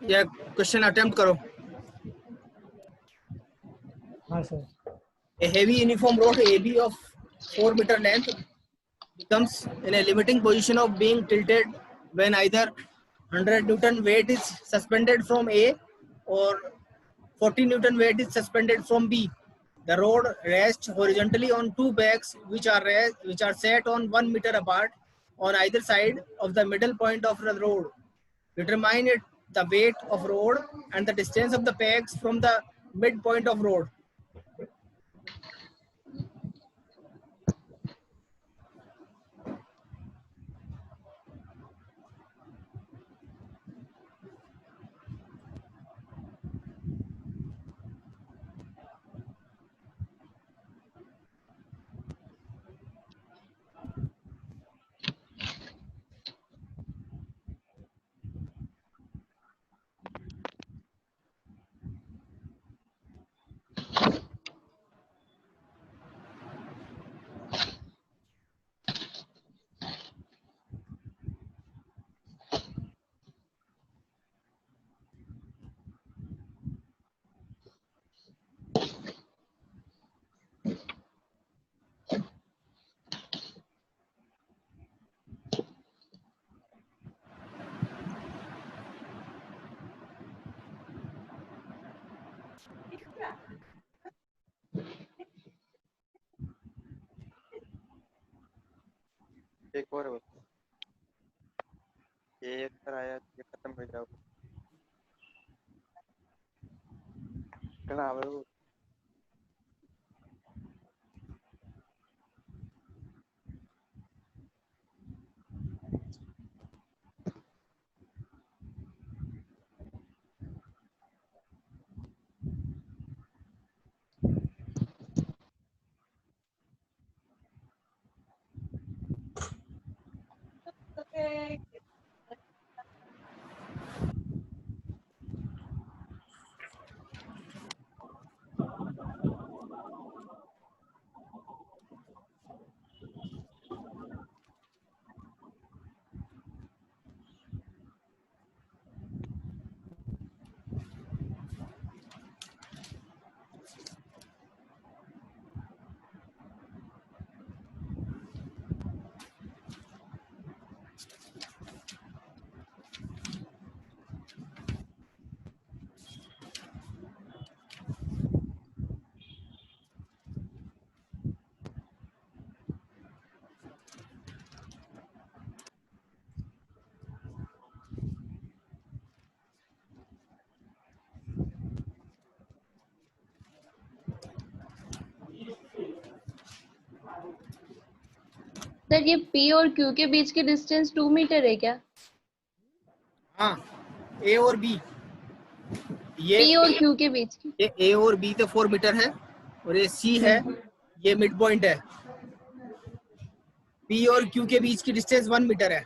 या question attempt करो. हाँ sir. A heavy uniform rod AB of 4 meter length becomes in a limiting position of being tilted when either 100 Newton weight is suspended from A or 40 Newton weight is suspended from B. The rod rests horizontally on two pegs which are set on 1 meter apart on either side of the middle point of the rod. Determine the weight of rod and the distance of the pegs from the midpoint of rod. एक और बता. ये एक पर आया, ये खत्म हो जाओगे. कहाँ है वो? सर ये P और Q के बीच की डिस्टेंस 2 मीटर है क्या? हाँ, A और B. ये P और Q के बीच की. ये A और B तो 4 मीटर है और ये C है, ये मिड पॉइंट है. P और Q के बीच की डिस्टेंस 1 मीटर है.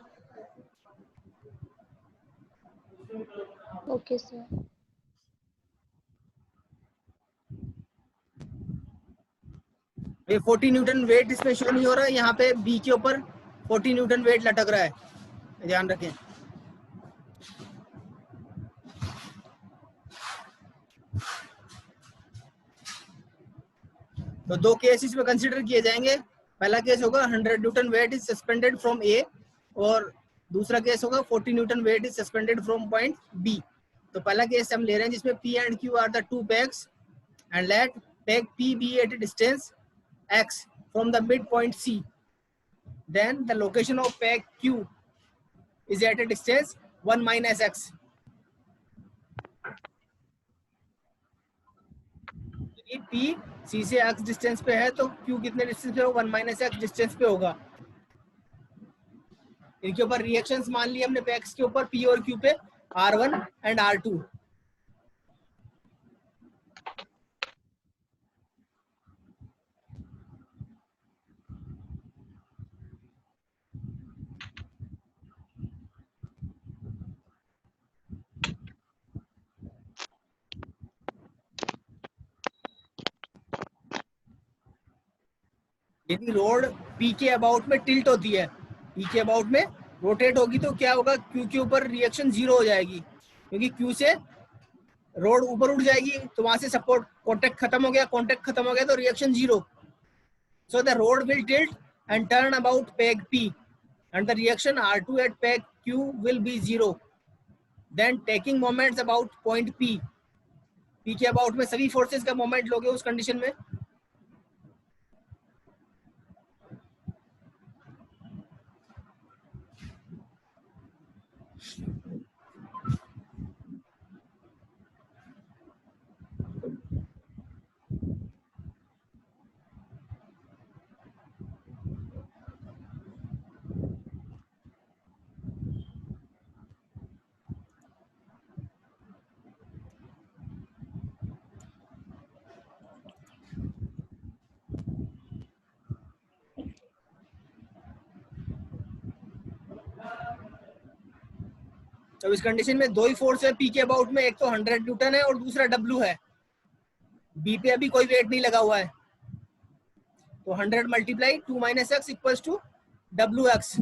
Okay sir. ये 40 न्यूटन वेट इसमें शो नहीं हो रहा है. यहाँ पे B के ऊपर 40 न्यूटन वेट लटक रहा है, ध्यान रखें. तो दो केसेस में कंसीडर किए जाएंगे. पहला केस होगा 100 newton weight is suspended from A और दूसरा केस होगा 40 newton weight is suspended from point B. तो पहला केस हम ले रहे हैं जिसमें P and Q are the two pegs and let peg P be at a distance x from the midpoint C. Then the location of peg Q is at a distance 1 minus x. P C से x distance पे है तो Q कितने distance पे होगा? 1 minus x distance पे होगा. इनके ऊपर रिएक्शंस मान लिए हमने पैक्स के ऊपर P और Q पे R1 एंड R2. यदि रोड पी के अबाउट में टिल्ट होती है, पी के अबाउट में रोटेट होगी तो क्या होगा, क्यू के ऊपर रिएक्शन 0 हो जाएगी, क्योंकि क्यू से रोड ऊपर उठ जाएगी, तो वहां से सपोर्ट कॉन्टेक्ट खत्म हो गया, कॉन्टेक्ट खत्म हो गया तो reaction 0. So the road will tilt and turn about peg P, and the reaction R2 at peg Q will be 0. Then taking moments about point P. P के about में सभी forces का moment लोगे उस condition में. तो इस condition में दो ही फोर्स है पी के अबाउट में, एक तो 100 न्यूटन है और दूसरा डब्ल्यू है. बी पे अभी कोई वेट नहीं लगा हुआ है, तो 100 multiply 2 minus x equals to W x.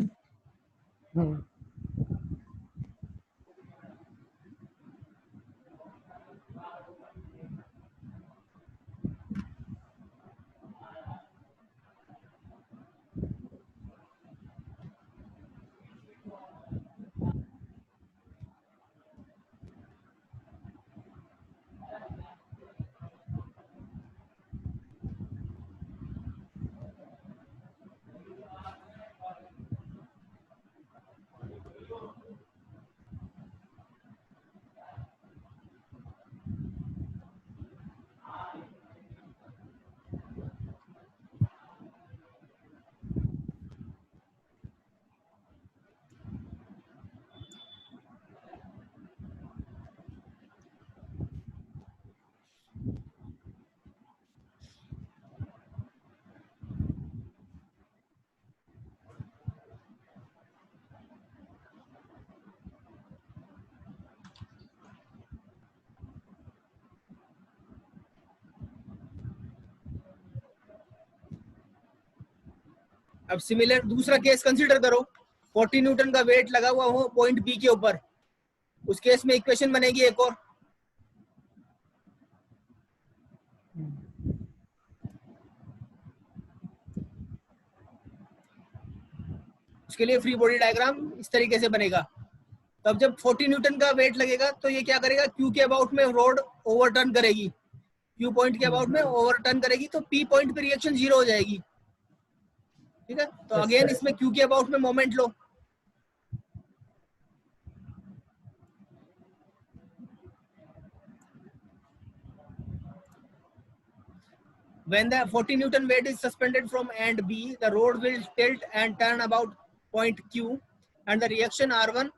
अब सिमिलर दूसरा केस कंसीडर करो, 40 न्यूटन का वेट लगा हुआ हो पॉइंट बी के ऊपर. उस केस में इक्वेशन बनेगी एक और. उसके लिए फ्री बॉडी डायग्राम इस तरीके से बनेगा. तब जब 40 न्यूटन का वेट लगेगा तो ये क्या करेगा, क्यू के अबाउट में रोड ओवरटर्न करेगी, क्यू पॉइंट के अबाउट में ओवरटर्न करेगी, तो पी पॉइंट पे रिएक्शन 0 हो जाएगी. ठीक है, तो अगेन इसमें क्यू के अबाउट में moment low. When the 40 Newton weight is suspended from end B, the rod will tilt and turn about point Q, and the reaction R1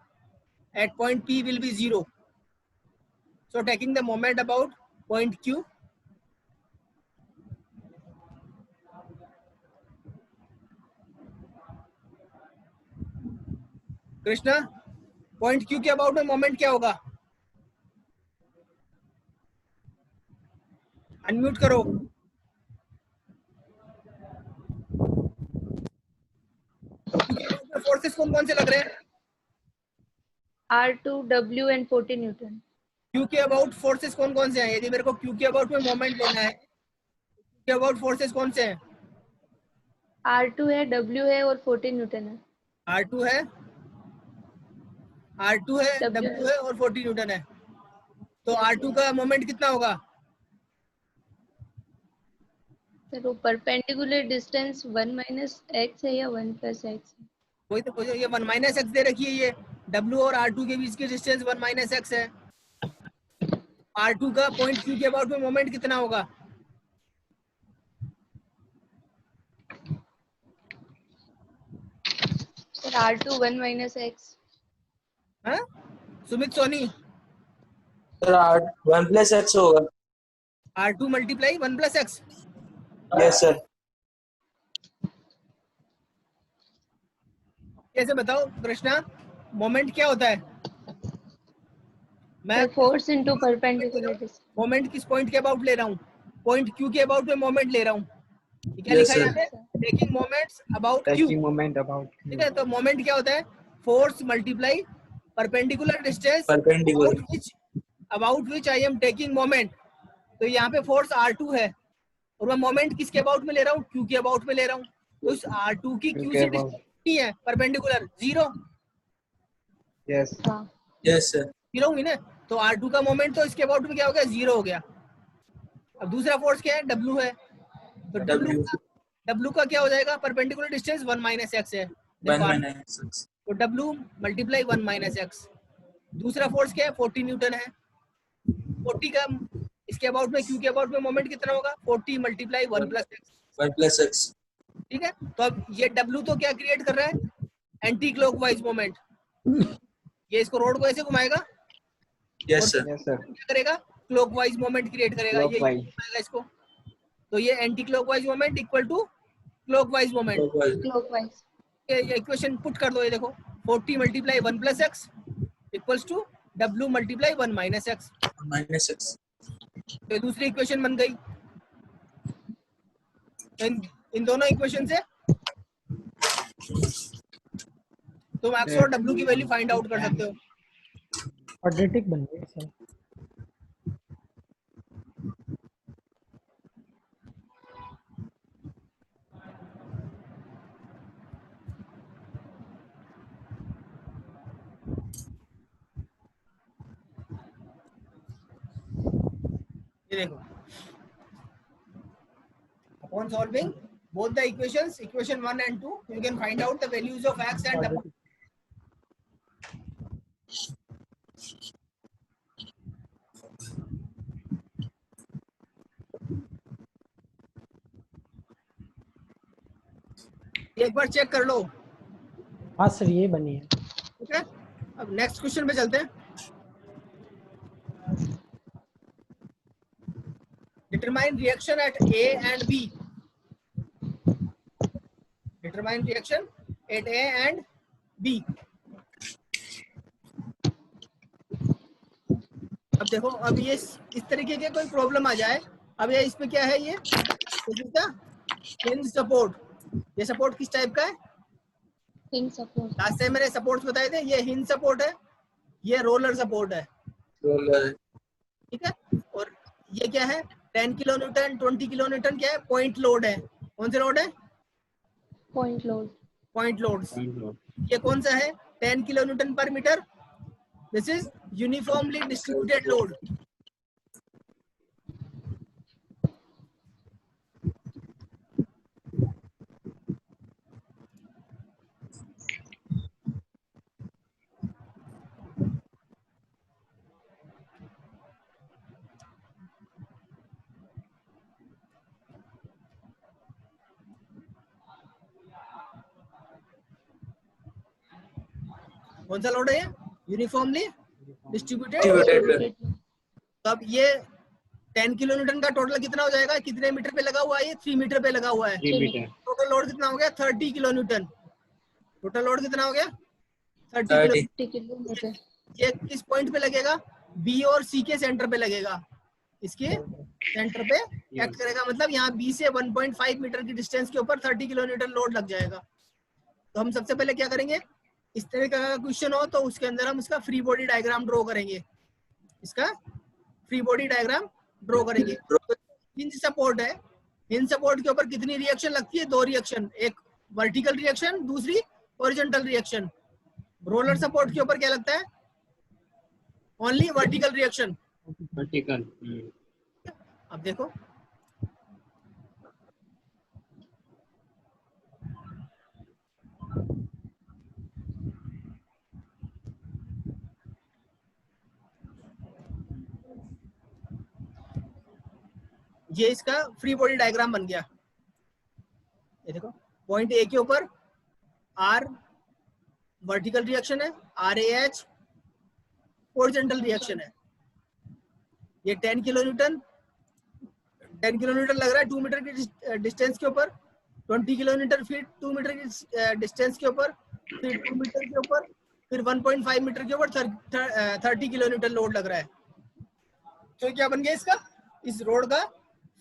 at point P will be 0. So taking the moment about point Q, Krishna point Q के about में moment क्या होगा, unmute करो. Forces कौन कौन से लग रहे हैं, R2, W and 40 Newton. Q के अबाउट फोर्सेस कौन कौन से हैं, यदि मेरे को Q के अबाउट में मोमेंट लेना है, Q के अबाउट फोर्सेस कौन से हैं, R2 है, W है और 40 Newton है. R2 है, R2 है, W है और 40 न्यूटन है. तो R2 का मोमेंट कितना होगा, सर वो परपेंडिकुलर डिस्टेंस 1 माइनस एक्स है या 1 प्लस एक्स है. वही तो ये 1 माइनस एक्स दे रखी है, ये W और R2 के बीच की डिस्टेंस 1 माइनस एक्स है. R2 का पॉइंट Q के अबाउट में मोमेंट कितना होगा, सर R2 1 माइनस एक्स. हाँ Sumit Soni, sir 1 plus x होगा. R2 multiply 1 plus x. Yes sir. कैसे बताओ कृष्णा, मोमेंट क्या होता है, मैं force into perpendicular distance. Moment किस पॉइंट के अबाउट ले रहा हूँ, पॉइंट Q के अबाउट में मोमेंट ले रहा हूँ. ये क्या Yes, लिखा है sir. यहाँ पे? Taking moments about Q. Taking moment about ठीक है, तो मोमेंट क्या होता है? Force multiply perpendicular distance Perpendicular. About which I am taking moment. तो यहाँ पे फोर्स R2 है और मैं मोमेंट किसके अबाउट में ले रहा हूँ? Q के अबाउट में ले रहा हूँ। तो इस R2 की Q के से about. डिस्टेंस कितनी है? परपेंडिकुलर 0 yes हाँ Yes, sir. हुई ना। तो R2 का मोमेंट तो इसके अबाउट में क्या हो गया? 0 हो गया। अब दूसरा फोर्स क्या है? W है। तो W. W का क्या हो जाएगा? परपेंडिकुलर डिस्टेंस 1 माइनस एक्स है। 1 देखो, minus x. तो W मल्टीप्लाई 1 माइनस एक्स। दूसरा फोर्स क्या है? 40 न्यूटन है। 40 का इसके अबाउट में, Q के अबाउट में मोमेंट कितना होगा? 40 multiply 1 plus x. 1 plus x. ठीक है, तो अब ये W तो क्या क्रिएट कर रहा है? Anti clockwise moment. ये इसको रोड को ऐसे घुमाएगा Yes, और sir. yes sir क्या करेगा? क्लॉकवाइज मोमेंट क्रिएट करेगा। ये Clockwise. घुमाएगा इसको। तो ये anticlockwise moment equal to clockwise moment. Clockwise. Clockwise. ये इक्वेशन पुट कर दो। ये देखो, 40 multiply 1 plus x equals to W multiply 1 minus x. 1 minus x. तो दूसरी इक्वेशन बन गई। तो इन दोनों इक्वेशन से तुम एक्स और W की वैल्यू फाइंड आउट कर सकते हो। क्वाड्रेटिक बन गया सर ये देखो, upon solving both the equations, equation 1 and 2, you can find out the values of x and W. एक बार चेक कर लो। हाँ सर ये बनी है ठीक है, अब नेक्स्ट क्वेश्चन पे चलते हैं। Determine reaction at A and B. Determine reaction at A and B. अब देखो, अब ये इस तरीके के कोई प्रॉब्लम आ जाए। अब ये इसमें क्या है? ये हिंज सपोर्ट। ये सपोर्ट किस टाइप का है? Hinge support. लास्ट टाइम मैंने सपोर्ट्स बताए थे। ये हिंज सपोर्ट है, ये रोलर सपोर्ट है। Roller. ठीक है, और ये क्या है? 10 किलो न्यूटन, 20 किलो न्यूटन क्या है? पॉइंट लोड है। कौन से लोड है? Point load. Point loads. ये कौन सा है? 10 kilo newton per metre. This is uniformly distributed load. कौन सा लोड है? Uniformly distributed. Distributed. तो अब ये 10 किलो न्यूटन का टोटल कितना हो जाएगा? कितने मीटर पे लगा हुआ है? ये 3 मीटर पे लगा हुआ है। 3 मीटर टोटल लोड कितना हो गया? 30 किलो न्यूटन। टोटल लोड कितना हो गया? 30 30. किलो। किलोमीटर। ये किस पॉइंट पे लगेगा? बी और सी के सेंटर पे लगेगा। इसके सेंटर पे एक्ट करेगा, मतलब यहाँ बी से 1.5 मीटर की डिस्टेंस के ऊपर 30 किलो न्यूटन लोड लग जाएगा। तो हम सबसे पहले क्या करेंगे? इस तरह का क्वेश्चन हो तो उसके अंदर हम इसका फ्री बॉडी डायग्राम ड्रॉ करेंगे। इसका फ्री बॉडी डायग्राम ड्रॉ करेंगे। तो हिंज सपोर्ट है। हिंज सपोर्ट के ऊपर कितनी रिएक्शन लगती है? 2 रिएक्शन, एक वर्टिकल रिएक्शन, दूसरी हॉरिजॉन्टल रिएक्शन। रोलर सपोर्ट के ऊपर क्या लगता है? Only vertical reaction. वर्टिकल अब देखो, ये इसका फ्री बॉडी डायग्राम बन गया। ये देखो, पॉइंट ए के ऊपर आर वर्टिकल रिएक्शन है, RAH हॉरिजॉन्टल रिएक्शन है। ये 10 किलो न्यूटन लग रहा है 2 मीटर की डिस्टेंस के ऊपर। 20 किलो न्यूटन फिर 2 मीटर की डिस्टेंस के ऊपर, फिर 2 मीटर के ऊपर, फिर 1.5 मीटर के ऊपर 30 किलो न्यूटन लोड लग रहा है। तो क्या बन गया इसका? इस रोड का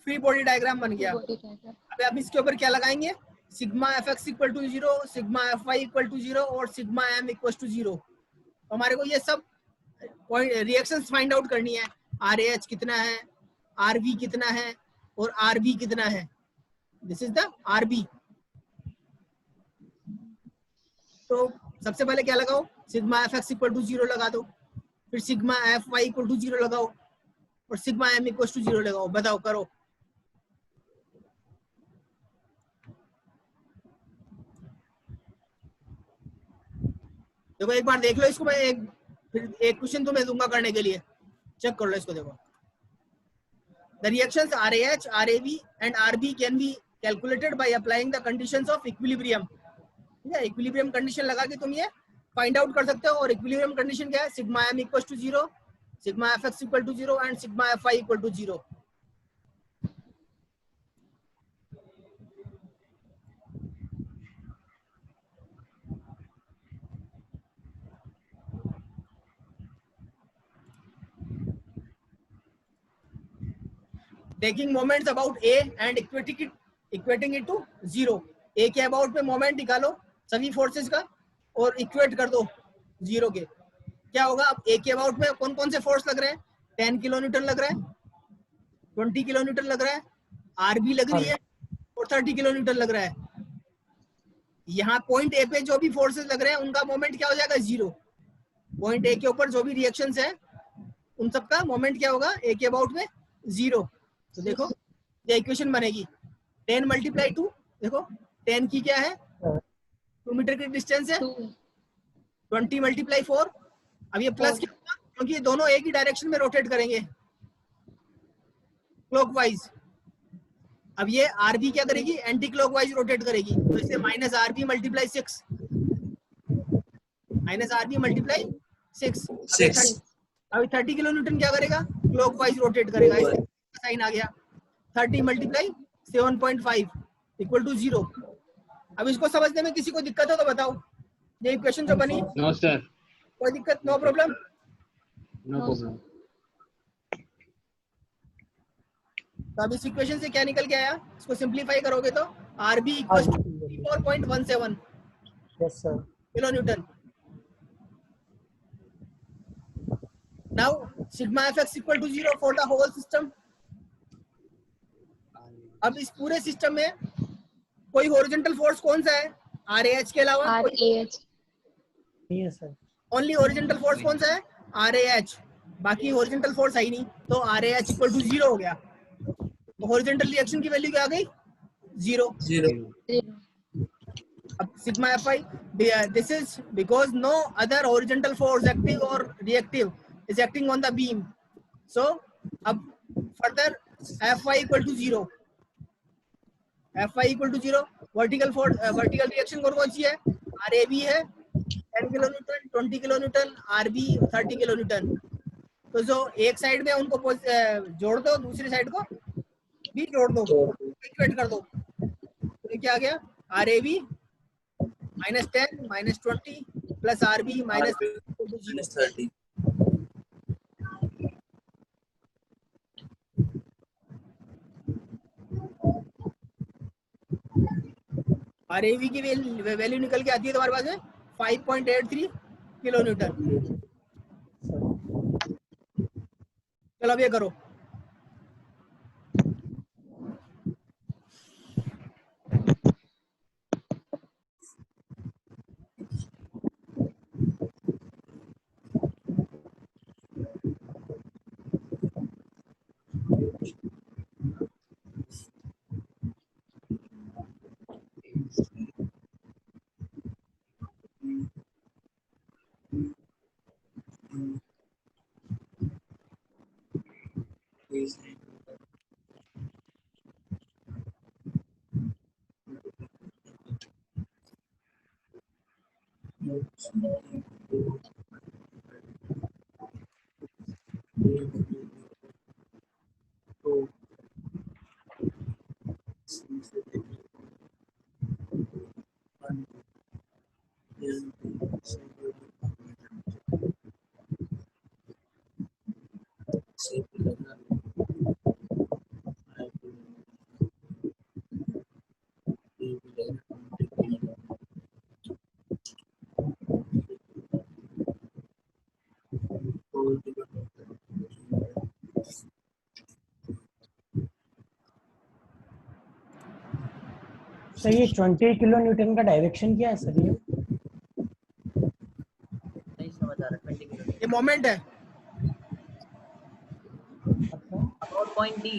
फ्री बॉडी डायग्राम बन गया। body diagram. अभी आप इसके ऊपर क्या लगाएंगे, sigma F x equal to 0, sigma F Y equal to 0 और सिग्मा एम इक्वल टू 0। तो हमारे को ये सब रिएक्शंस फाइंड आउट करनी है। आर एच कितना है, आर वी कितना है और आर बी कितना है। This is the R B. तो सबसे पहले क्या लगाओ, sigma F x equal to 0 लगा दो, फिर sigma F Y equal to 0 लगाओ और सिग्मा एम इक्वल टू 0 लगाओ। बताओ, करो। देखो एक बार देख लो इसको, मैं फिर एक क्वेश्चन तुम्हें दूंगा करने के लिए, चेक कर लो इसको। देखो, the reactions RAH, RAV and RB can be calculated by applying the conditions of equilibrium. ठीक है, इक्विलिब्रियम कंडीशन लगा के तुम ये फाइंड आउट कर सकते हो। और इक्विलिब्रियम कंडीशन क्या है, sigma M equal to 0, sigma F x equal to 0 and sigma F Y equal to 0। Taking moments about A and equating it to 0। A के अबाउट में मोमेंट निकालो सभी फोर्सेस का और इक्वेट कर दो 0 के। क्या होगा, अब ए के अबाउट में कौन कौन से फोर्स लग रहे हैं, 10 किलो न्यूटन लग रहा है, 20 किलो न्यूटन लग रहा है, आरबी लग रही है और 30 किलो न्यूटन लग रहा है। यहाँ पॉइंट ए पे जो भी फोर्सेस लग रहे हैं उनका मोमेंट क्या हो जाएगा, 0। पॉइंट ए के ऊपर जो भी रिएक्शंस है उन सबका मोमेंट क्या होगा, ए के अबाउट में 0। तो देखो ये इक्वेशन बनेगी 10 मल्टीप्लाई 2। देखो 10 की क्या है, 2 मीटर की डिस्टेंस है, 20 मल्टीप्लाई 4। अब ये प्लस क्या होगा, क्योंकि ये दोनों एक ही डायरेक्शन में रोटेट करेंगे क्लॉकवाइज। अब ये आरबी क्या करेगी, एंटी क्लॉकवाइज रोटेट करेगी, तो इसे minus RB multiply 6, minus RB multiply 6। अभी 30 किलो न्यूटन क्या करेगा, क्लॉकवाइज रोटेट करेगा। इसका साइन आ गया 30 मल्टीप्लाई 7.5 इक्वल टू 0। अब इसको समझने में किसी को दिक्कत हो तो बताओ। ये इक्वेशन जो बनी, नो सर, कोई दिक्कत, नो प्रॉब्लम। No problem. तो अब इस इक्वेशन से क्या निकल के आया, इसको सिंप्लीफाई करोगे तो RB equal to 4.17 yes sir. Kilo newton. Now sigma F x equal to 0 for the whole system. अब इस पूरे सिस्टम में कोई हॉरिजॉन्टल फोर्स कौन सा है, RAH के अलावा? RAH। नहीं सर। ओनली हॉरिजॉन्टल फोर्स कौन सा है, RAH। बाकी हॉरिजॉन्टल फोर्स है ही नहीं, तो RAH इक्वल टू 0 हो गया। तो हॉरिजॉन्टल रिएक्शन की वैल्यू क्या आ गई, 0। अब sigma F I, this is because no other horizontal force active और reactive is acting on the beam. So अब further F Y equal to 0, F Y equal to 0। Vertical force, vertical reaction कौन सी है, RAB है 10 kilo newton, 20 kilo newton, RB 30 kilo newton. तो जो एक side में उनको जोड़ दो, दूसरी साइड को भी जोड़ दो, इक्वेट कर दो। तो क्या आ गया, RAB -10 -20 प्लस RB -30। RAB की वैल्यू निकल के आती है तुम्हारे पास में 5.83 किलो न्यूटन। चलो अब ये करो, सर ये 20 किलो न्यूटन का डायरेक्शन क्या है सर ये? नहीं समझ आ रहा 20 किलो ये मोमेंट है। मतलब अबाउट पॉइंट डी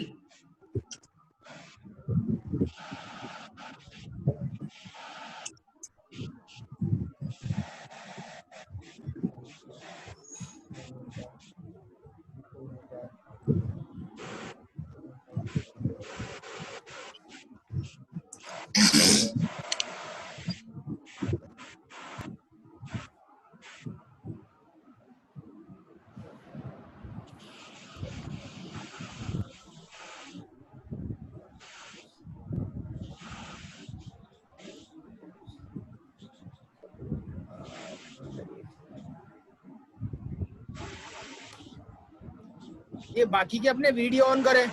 ये बाकी के अपने वीडियो ऑन करें,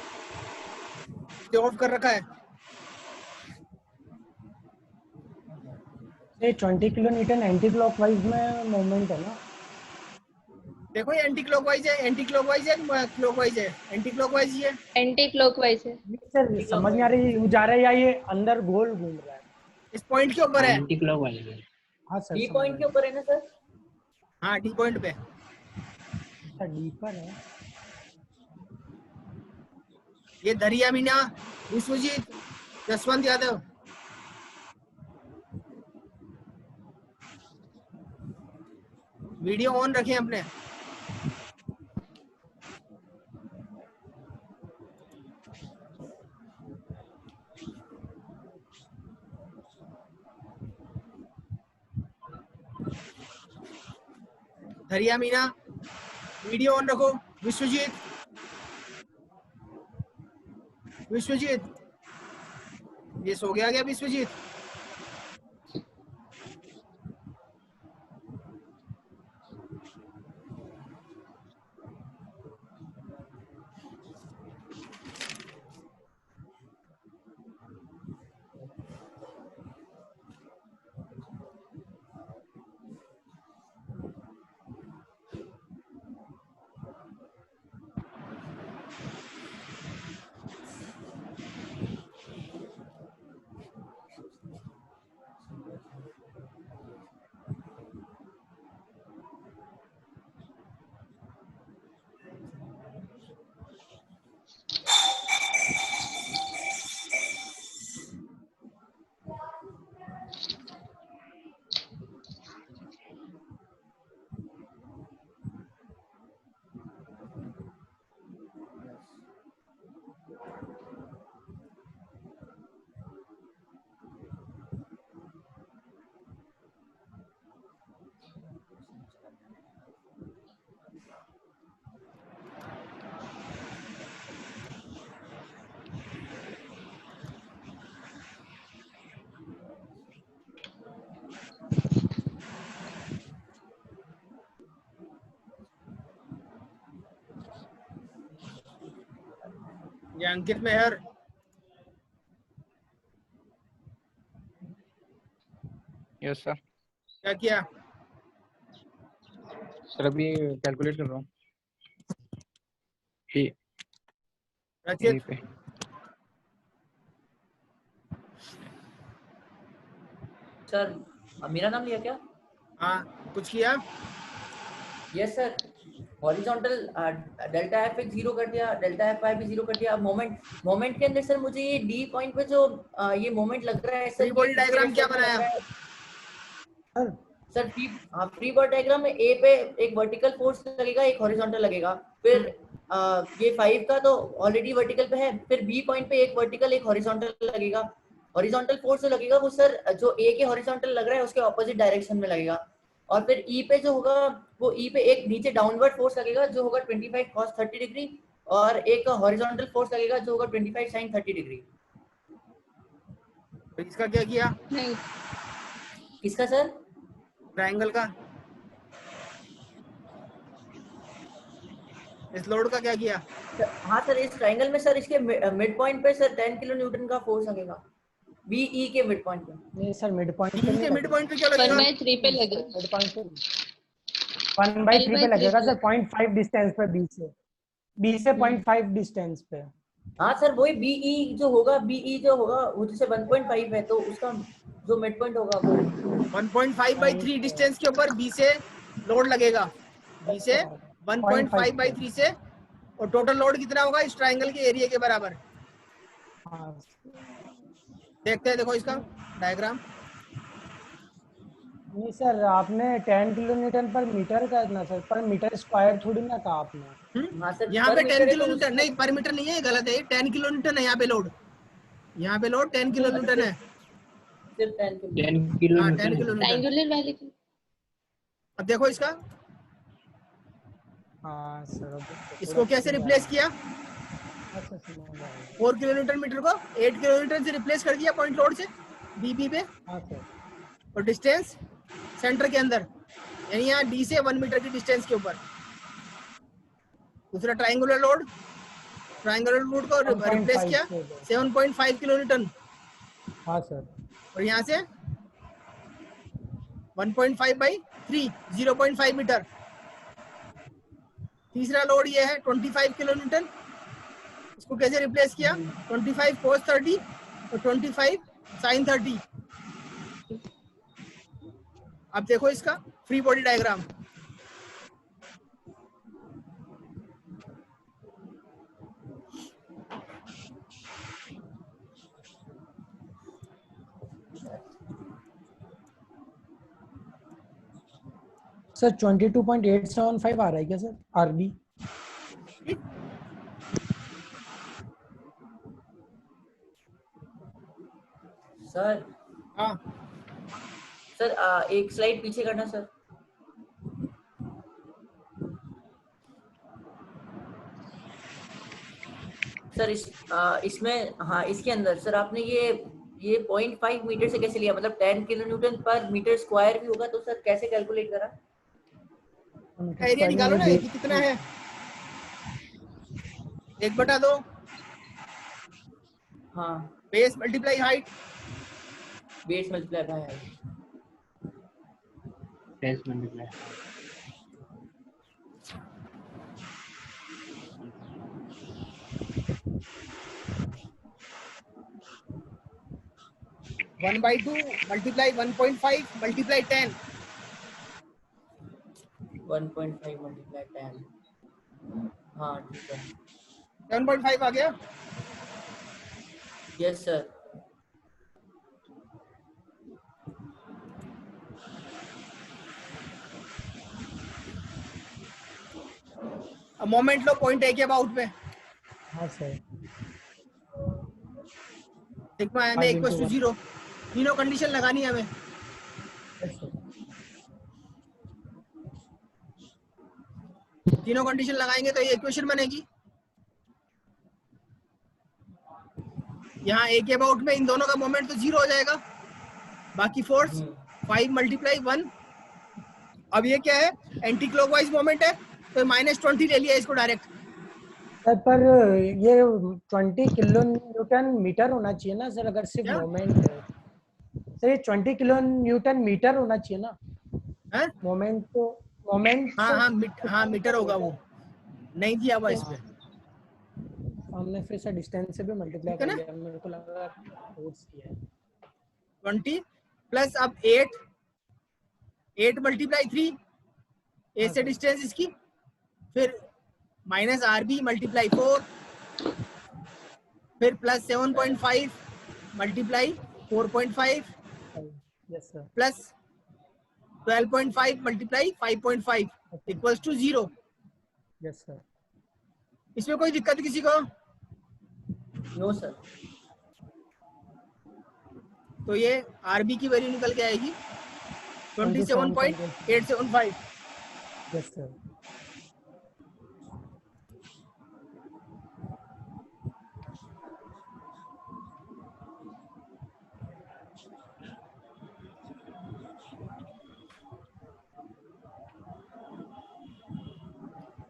ऑफ कर रखा है। ये 20 किलो न्यूटन एंटी क्लॉकवाइज में मोमेंट है ना? देखो ये एंटी क्लॉकवाइज है, एंटी क्लॉकवाइज है, क्लॉकवाइज है, एंटी क्लॉकवाइज ही है। एंटी क्लॉकवाइज है। नहीं सर समझ नहीं आ रही ये जा रहा है या ये अंदर गोल घूम रहा है? इस पॉइंट के ऊपर है। एंटी क्लॉकवाइज है। हाँ सर डी समझ पॉइंट के ऊपर है ना सर? हाँ डी पॉइंट पे। सर डीपर है। ये दरिया मीना, विश्वजीत, जसवंत यादव। वीडियो ऑन रखें अपने। दरिया मीना, वीडियो ऑन रखो। विश्वजीत, विश्वजीत, ये सो गया क्या विश्वजीत? ये अंकित मेहर। Yes sir. क्या किया? सर अभी कैलकुलेट कर रहा हूँ। ए रचित, पे सर मेरा नाम लिया क्या? हाँ कुछ किया? Yes sir. Horizontal delta F एक 0 कर दिया, डेल्टा एफ वाई भी 0 कर दिया। मोमेंट के अंदर सर मुझे ये डी पॉइंट पे जो ये मोमेंट लग रहा है सर, फ्री बॉडी डायग्राम क्या बनाया? सर फ्री बॉडी डायग्राम में ए पे एक वर्टिकल फोर्स लगेगा, एक हॉरिजॉन्टल लगेगा। फिर ये 5 का तो ऑलरेडी वर्टिकल पे है, फिर बी पॉइंट पे एक वर्टिकल एक हॉरिजॉन्टल लगेगा। हॉरिजॉन्टल फोर्स जो लगेगा वो सर जो ए के हॉरिजॉन्टल लग रहा है उसके ऑपोजिट डायरेक्शन में लगेगा। और फिर ई पे जो होगा वो ई पे एक नीचे डाउनवर्ड फोर्स लगेगा जो होगा 25 cos 30 डिग्री, और एक हॉरिजॉन्टल फोर्स लगेगा जो होगा 25 sin 30 डिग्री। तो इसका क्या किया? नहीं, किसका सर? ट्रायंगल का। इस लोड का क्या किया? हाँ सर इस ट्रायंगल में सर इसके मिड पॉइंट पे सर 10 किलो न्यूटन का फोर्स लगेगा, बीई के मिड पॉइंट पे। नहीं सर मिड पॉइंट पे के नहीं मिड पॉइंट पे क्या 1/3 लगेगा? पे लगेगा। मिड पॉइंट पे 1/3 पे लगेगा सर, 0.5 डिस्टेंस पे बी से 0.5 डिस्टेंस पे। हाँ सर वही बीई जो होगा वो जैसे 1.5 है तो उसका जो मिड पॉइंट होगा वो 1.5/3 डिस्टेंस के ऊपर बी से लोड लगेगा, बी से 1.5/3 से, और टोटल लोड कितना होगा इस ट्रायंगल के एरिया के बराबर। हाँ देखते हैं, देखो इसका डायग्राम। नहीं सर, आपने 10 किलोन्यूटन पर मीटर का ना सर, पर मीटर स्क्वायर थोड़ी ना कहा आपने। हाँ सर यहाँ पर पे मीटर 10 है तो किलोमीटर नहीं, पर मीटर नहीं है, गलत है, 10 किलोमीटर है यहाँ पे लोड, यहाँ पे लोड 10 किलोमीटर है। सिर्फ 10 किलो 10 हाँ, किलोमीटर 10 किलोमीटर। ट्रायंगुलर वाले की अब देखो इसका, हाँ सर अब इसको कैसे रिप्लेस किया, अच्छा समझ आ गया। 4 किलोमीटर मीटर को 8 किलोमीटर से रिप्लेस कर दिया पॉइंट लोड से बीबी पे, हाँ सर और डिस्टेंस सेंटर के अंदर, यानी यहाँ डी से 1 मीटर की डिस्टेंस के ऊपर। दूसरा ट्रायंगुलर लोड को रिप्लेस किया 7.5 किलोन्यूटन, हाँ सर और यहाँ से 1.5/3 0.5 मीटर। तीसरा लोड ये है 25 किलोन्यूटन, इसको कैसे रिप्लेस किया, 25 cos 30 और 25 sin 30। अब देखो इसका फ्री बॉडी डायग्राम। सर 22.875 आ रहा है क्या सर आरबी? सर हाँ, सर एक स्लाइड पीछे करना सर। सर इसमें हाँ इसके अंदर सर आपने ये 0.5 मीटर से कैसे लिया, मतलब 10 किलोन्यूटन पर मीटर स्क्वायर भी होगा तो सर कैसे कैलकुलेट करा? एरिया निकालो ना, ये कितना है, 1/2 हाँ base multiply height, base multiply by height. Base multiply 1/2 multiply 1.5 multiply 10, 1.5 multiply 10। हाँ ठीक है, 7.5 आ गया। Yes sir. अब मोमेंट लो पॉइंट ए के अबाउट पे, हाँ sir sigma M equals to 0, तीनों कंडीशन लगानी है हमें। तीनों कंडीशन लगाएंगे तो ये इक्वेशन बनेगी। यहाँ ए के अबाउट में इन दोनों का मोमेंट तो 0 हो जाएगा, बाकी फोर्स 5 मल्टीप्लाई 1। अब ये क्या है, एंटी क्लॉकवाइज मोमेंट है तो -20 ले लिया इसको डायरेक्ट। सर पर ये 20 किलो न्यूटन मीटर होना चाहिए ना सर, अगर सिर्फ क्या? मोमेंट है सर, ये 20 किलो न्यूटन मीटर होना चाहिए ना है? मोमेंट तो, मोमेंट हाँ मीटर होगा, वो नहीं दिया हुआ इसमें। हमने फिर से डिस्टेंस से भी मल्टीप्लाई ठीक है कर ना? लिया, मेरे को लगा फोर्स किया है। 20 प्लस अब 8 मल्टीप्लाई 3, ए से डिस्टेंस इसकी, फिर माइनस RB मल्टीप्लाई 4, फिर plus 7.5 multiply 4.5, yes sir plus 12.5 multiply 5.5 equals to 0। Yes sir. इसमें कोई दिक्कत किसी को? No sir. तो ये RB की वैल्यू निकल के आएगी 27.875। Yes sir.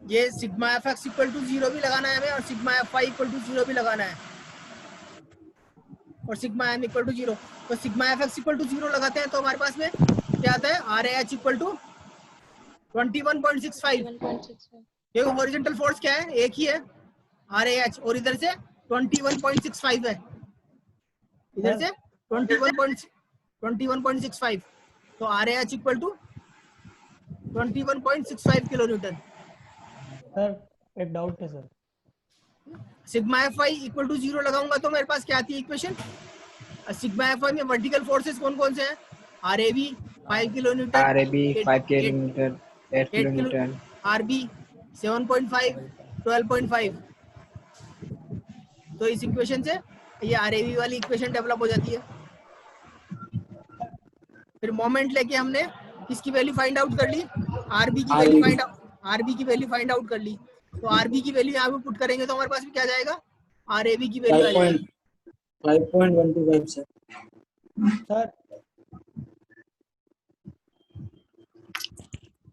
ये सिग्मा fx इक्वल टू 0 भी लगाना है हमें, और सिग्मा fy इक्वल टू 0 भी लगाना है, और सिग्मा m इक्वल टू 0। तो सिग्मा fx इक्वल टू 0 लगाते हैं तो हमारे पास में क्या आता है, RAH इक्वल टू 21.65। 1.65 ये हॉरिजॉन्टल फोर्स क्या है, एक ही है RAH, और इधर से 21.65 है, इधर से 21.65, तो RAH equal to 21.65 kilo newton. Sir एक डाउट है sir, sigma FI equal to 0 लगाऊंगा तो मेरे पास क्या आती है इक्वेशन? सिग्मा FI में वर्टिकल फोर्सेस कौन कौन से हैं? RAV 5 kilo newton, RAB 5 kilometre 8 kilometre, RB 7.5 12.5। तो इस इक्वेशन से ये RAV वाली इक्वेशन डेवलप हो जाती है। फिर मोमेंट लेके हमने किसकी वैल्यू फाइंड आउट कर ली? RB की वैल्यू फाइंड आउट कर ली। तो RB की वैल्यू यहाँ पे पुट करेंगे तो हमारे पास क्या जाएगा? RAV की वैल्यू आ जाएगी 5.125 सर। Sir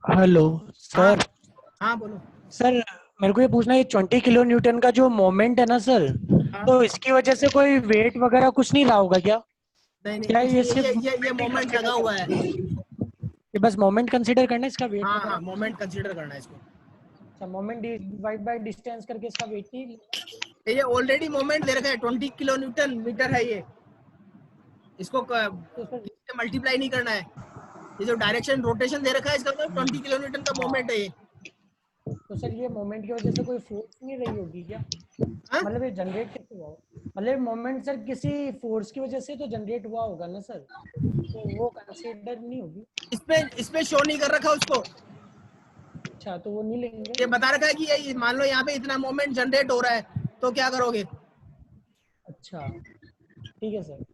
hello sir. हाँ बोलो। सर मेरे को ये पूछना है, 20 किलो न्यूटन का जो मोमेंट है ना सर, तो इसकी वजह से कोई वेट वगैरह कुछ नहीं रहा होगा क्या? नहीं क्या नहीं, ये सिर्फ ये मोमेंट लगा हुआ है। ये बस मोमेंट कंसीडर करना है, इसका वेट? हाँ मोमेंट कंसीडर करना है इसको। अच्छा, मोमेंट डिवाइड बाय डिस्टेंस करके इसका वेट नहीं? ये ऑलरेडी मोमेंट दे रखा है, 20 किलो न्यूटन मीटर है ये, इसको तो सर मल्टीप्लाई नहीं करना है। ये जो डायरेक्शन रोटेशन दे रखा है इसका मतलब 20 किलो न्यूटन का मोमेंट है ये। तो सर ये मोमेंट की वजह से कोई फोर्स नहीं रही होगी क्या? हाँ? मतलब ये जनरेट कैसे हुआ? मतलब मोमेंट सर किसी फोर्स की वजह से तो जनरेट हुआ होगा ना सर, तो वो कंसीडर नहीं होगी? इसमें शो नहीं कर रखा उसको। अच्छा, तो वो नहीं लेंगे? ये बता रखा है कि ये मान लो यहाँ पे इतना मोमेंट जनरेट हो रहा है, तो क्या करोगे? अच्छा ठीक है सर।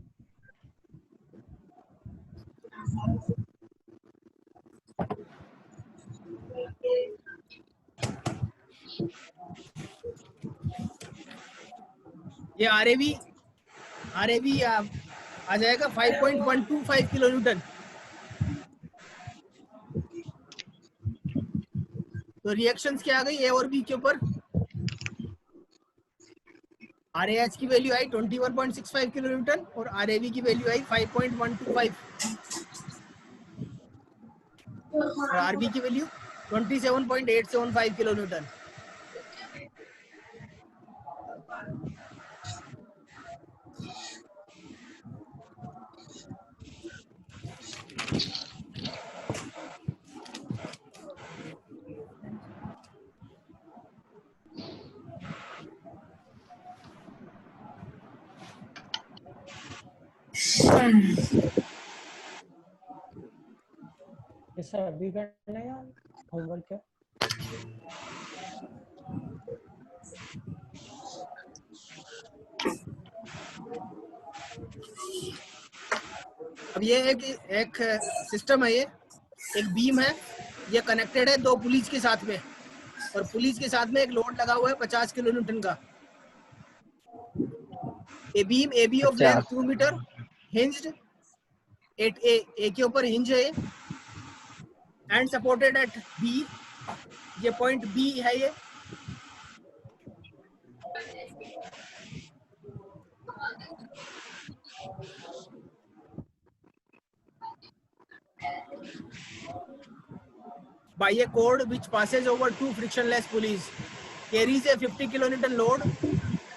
ये RAV आ जाएगा 5.125 किलो न्यूटन। तो रिएक्शंस क्या आ गई A और B के ऊपर? RAH की वैल्यू आई 21.65 किलो न्यूटन और RAV की वैल्यू आई 5.125 और RB की वैल्यू 27.875 किलो न्यूटन। ये सर अभी करना है यार, होमवर्क है? अब ये एक सिस्टम है, ये एक बीम है, ये कनेक्टेड है दो पुलिस के साथ में, और पुलिस के साथ में एक लोड लगा हुआ है 50 किलो न्यूटन का। A beam AB of length 2 metre hinged at A के ऊपर हिंज है एंड सपोर्टेड एट B। ये पॉइंट B है ये। By a cord which passes over two frictionless pulleys, carries a 50 kilonewton load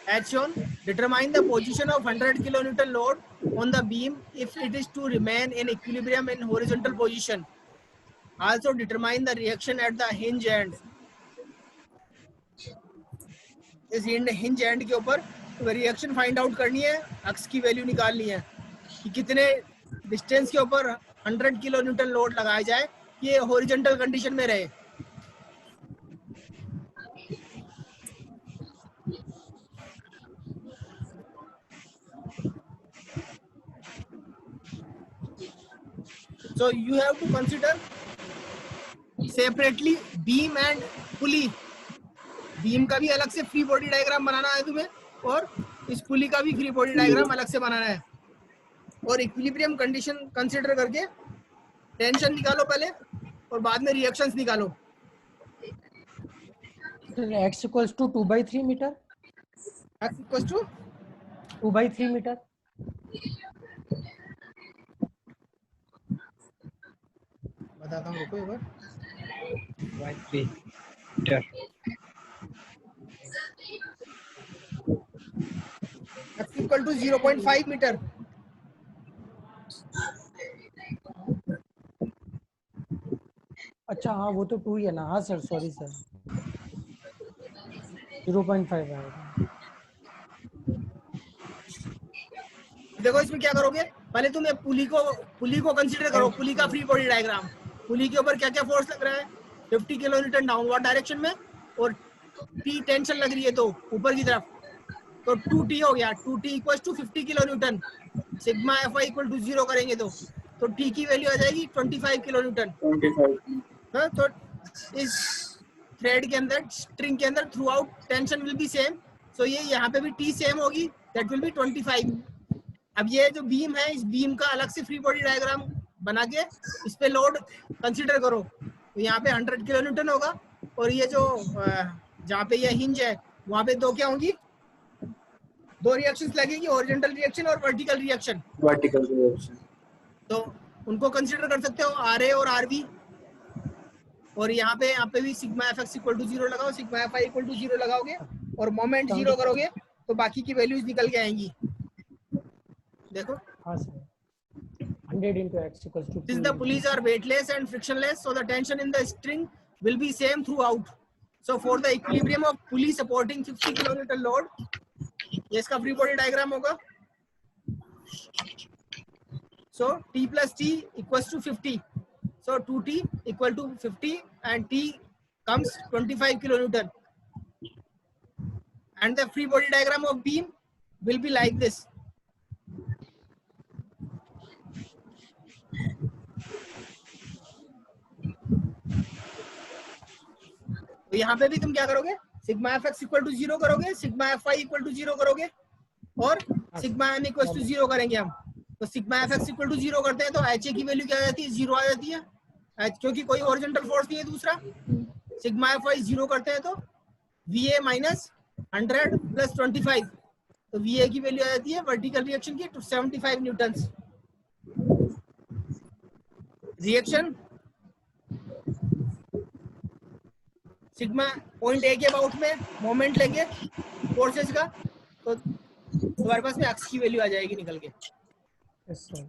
as shown. Determine the position of 100 kilonewton load on the beam if it is to remain in equilibrium in horizontal position. Also determine the reaction at the hinge end. इस hinge and के ऊपर reaction find out करनी है, अक्स की value निकालनी है कि कितने डिस्टेंस के ऊपर 100 किलो न्यूटन लोड लगाया जाए कि ये हॉरिजॉन्टल कंडीशन में रहे। So you have to consider separately beam and pulley. Beam का भी अलग से फ्री बॉडी डायग्राम बनाना है तुम्हें, और इस पुली का भी फ्री बॉडी डायग्राम अलग से बनाना है, और इक्विलिब्रियम कंडीशन कंसीडर करके टेंशन निकालो पहले और बाद में रिएक्शंस निकालो। x equals to 2/3 metre. x equals to 2/3 metre. बताता हूँ, रुको एक बार। 2/3 मीटर। Equal to 0.5 metre. अच्छा हाँ वो तो 2 ही है ना। हाँ सर सॉरी सर 0.5 आएगा। देखो इसमें क्या करोगे, पहले तुम पुली को कंसीडर करो, पुली का फ्री बॉडी डायग्राम। पुली के ऊपर क्या क्या फोर्स लग रहा है, 50 किलो न्यूटन डाउनवर्ड डायरेक्शन में, और टी टेंशन लग रही है तो ऊपर की तरफ, तो 2t हो गया। 2t equal to 50 kilo newton. Sigma F I equal to 0 करेंगे तो t की वैल्यू आ जाएगी 25 किलो न्यूटन। 25। तो इस थ्रेड के अंदर, स्ट्रिंग के अंदर throughout tension will be same, so ये यहाँ पे भी t सेम होगी, दैट विल बी 25। अब ये जो बीम है, इस बीम का अलग से फ्री बॉडी डायग्राम बना के इस पे लोड कंसीडर करो, तो यहाँ पे 100 किलो न्यूटन होगा, और ये जो जहाँ पे ये हिंज है वहाँ पे दो क्या होंगी, 2 रिएक्शंस लगेगी, हॉरिजॉन्टल रिएक्शन और वर्टिकल रिएक्शन। तो उनको कंसीडर कर सकते हो, RA और RB। और यहाँ पे भी सिग्मा FX इक्वल टू 0 लगाओ, सिग्मा FI इक्वल टू 0 लगाओगे और मोमेंट 0 करोगे तो बाकी की वैल्यूज निकल के आएंगी। देखो, हाँ sir 100 into x equals to 2 since the pulleys are weightless and frictionless, so the tension in the string will be same throughout. So for the equilibrium of pulley supporting 50 kilonewton load, ये इसका free body diagram होगा। So T plus T equals to 50. So 2T equal to 50 and T comes 25 kilonewton. And the free body diagram of beam will be like this. तो यहाँ पे भी तुम क्या करोगे, सिग्मा FX इक्वल टू 0 करोगे, sigma FI equal to 0 करोगे, और सिग्मा M इक्वल टू 0 करेंगे हम। तो सिग्मा FX इक्वल टू 0 करते हैं तो HA की वैल्यू क्या आ जाती है, 0 आ जाती है, क्योंकि कोई हॉरिजॉन्टल फोर्स नहीं है दूसरा। सिग्मा FI 0 करते हैं तो VA माइनस 100 प्लस 25, तो VA की वैल्यू आ जाती है वर्टिकल रिएक्शन की 75 Newton's. Reaction sigma point A के अबाउट में मोमेंट लेंगे फोर्सेस का, तो तुम्हारे पास में एक्स की वैल्यू आ जाएगी निकल के। yes, sir.